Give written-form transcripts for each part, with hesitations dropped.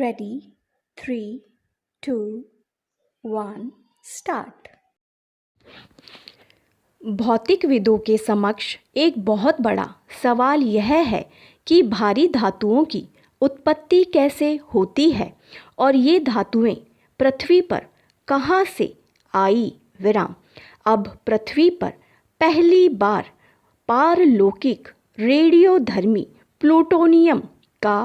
Ready? 3, 2, 1, start. भौतिकविदों के समक्ष एक बहुत बड़ा सवाल यह है कि भारी धातुओं की उत्पत्ति कैसे होती है और ये धातुएं पृथ्वी पर कहाँ से आई। अब पृथ्वी पर पहली बार पारलौकिक रेडियोधर्मी प्लूटोनियम का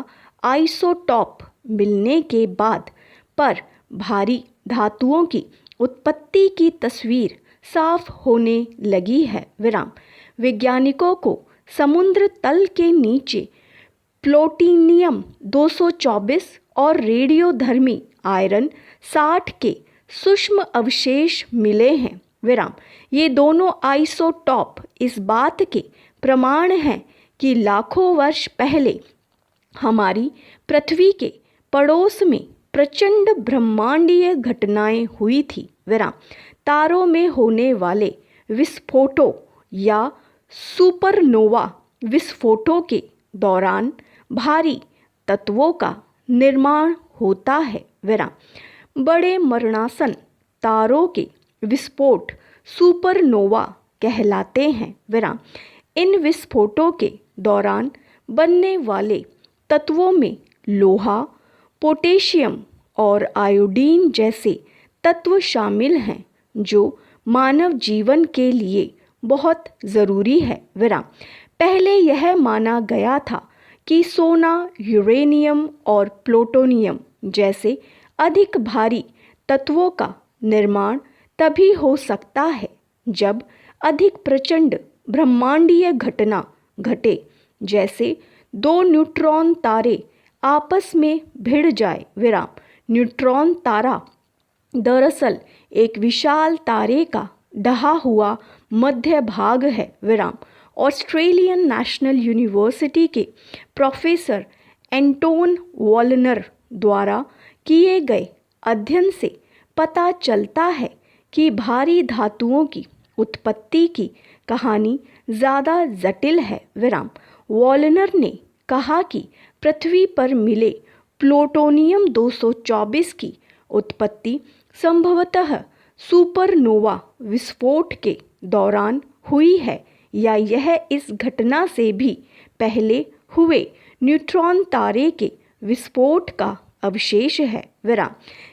आइसोटॉप मिलने के बाद पर भारी धातुओं की उत्पत्ति की तस्वीर साफ होने लगी है। वैज्ञानिकों को समुद्र तल के नीचे प्लूटोनियम 224 और रेडियोधर्मी आयरन 60 के सूक्ष्म अवशेष मिले हैं। ये दोनों आइसोटॉप इस बात के प्रमाण हैं कि लाखों वर्ष पहले हमारी पृथ्वी के पड़ोस में प्रचंड ब्रह्मांडीय घटनाएं हुई थी। तारों में होने वाले विस्फोटों या सुपरनोवा विस्फोटों के दौरान भारी तत्वों का निर्माण होता है। बड़े मरणासन तारों के विस्फोट सुपरनोवा कहलाते हैं। इन विस्फोटों के दौरान बनने वाले तत्वों में लोहा, पोटेशियम और आयोडीन जैसे तत्व शामिल हैं जो मानव जीवन के लिए बहुत ज़रूरी है। पहले यह माना गया था कि सोना, यूरेनियम और प्लूटोनियम जैसे अधिक भारी तत्वों का निर्माण तभी हो सकता है जब अधिक प्रचंड ब्रह्मांडीय घटना घटे, जैसे दो न्यूट्रॉन तारे आपस में भिड़ जाए। न्यूट्रॉन तारा दरअसल एक विशाल तारे का ढहा हुआ मध्य भाग है। ऑस्ट्रेलियन नेशनल यूनिवर्सिटी के प्रोफेसर एंटोन वॉलनर द्वारा किए गए अध्ययन से पता चलता है कि भारी धातुओं की उत्पत्ति की कहानी ज़्यादा जटिल है। वॉलनर ने कहा कि पृथ्वी पर मिले प्लूटोनियम 224 की उत्पत्ति संभवतः सुपरनोवा विस्फोट के दौरान हुई है या यह इस घटना से भी पहले हुए न्यूट्रॉन तारे के विस्फोट का अवशेष है।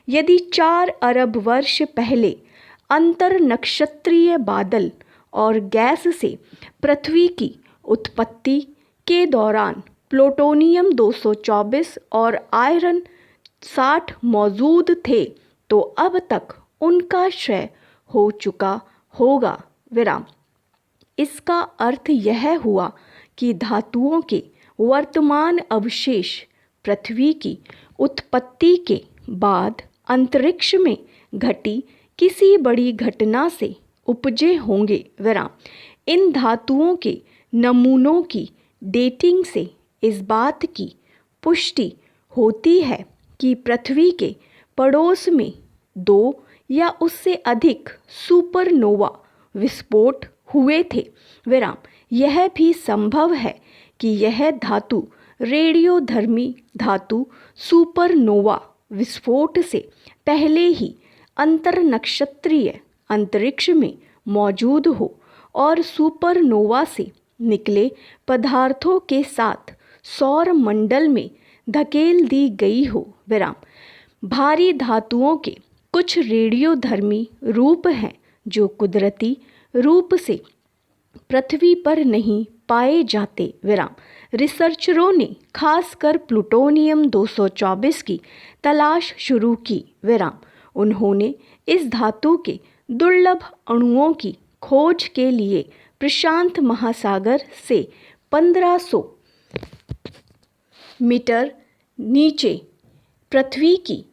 यदि 4 अरब वर्ष पहले अंतरनक्षत्रीय बादल और गैस से पृथ्वी की उत्पत्ति के दौरान प्लूटोनियम 224 और आयरन 60 मौजूद थे तो अब तक उनका क्षय हो चुका होगा। इसका अर्थ यह हुआ कि धातुओं के वर्तमान अवशेष पृथ्वी की उत्पत्ति के बाद अंतरिक्ष में घटी किसी बड़ी घटना से उपजे होंगे। इन धातुओं के नमूनों की डेटिंग से इस बात की पुष्टि होती है कि पृथ्वी के पड़ोस में 2 या उससे अधिक सुपरनोवा विस्फोट हुए थे। यह भी संभव है कि यह धातु रेडियोधर्मी धातु सुपरनोवा विस्फोट से पहले ही अंतरनक्षत्रीय अंतरिक्ष में मौजूद हो और सुपरनोवा से निकले पदार्थों के साथ सौर मंडल में धकेल दी गई हो। भारी धातुओं के कुछ रेडियोधर्मी रूप हैं जो कुदरती रूप से पृथ्वी पर नहीं पाए जाते। रिसर्चरों ने खासकर प्लूटोनियम 224 की तलाश शुरू की। उन्होंने इस धातु के दुर्लभ अणुओं की खोज के लिए प्रशांत महासागर से 1500 मीटर नीचे पृथ्वी की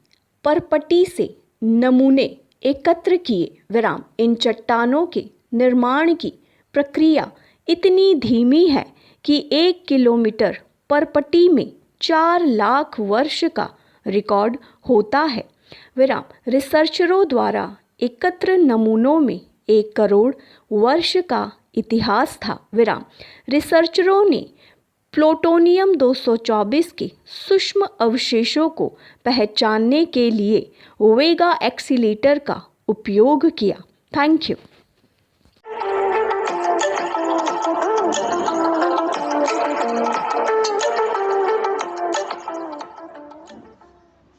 परपटी से नमूने एकत्र किए। इन चट्टानों के निर्माण की प्रक्रिया इतनी धीमी है कि 1 किलोमीटर परपटी में 4 लाख वर्ष का रिकॉर्ड होता है। रिसर्चरों द्वारा एकत्र नमूनों में 1 करोड़ वर्ष का इतिहास था। रिसर्चरों ने प्लूटोनियम 224 के सूक्ष्म अवशेषों को पहचानने के लिए वेगा एक्सीलेटर का उपयोग किया। Thank you.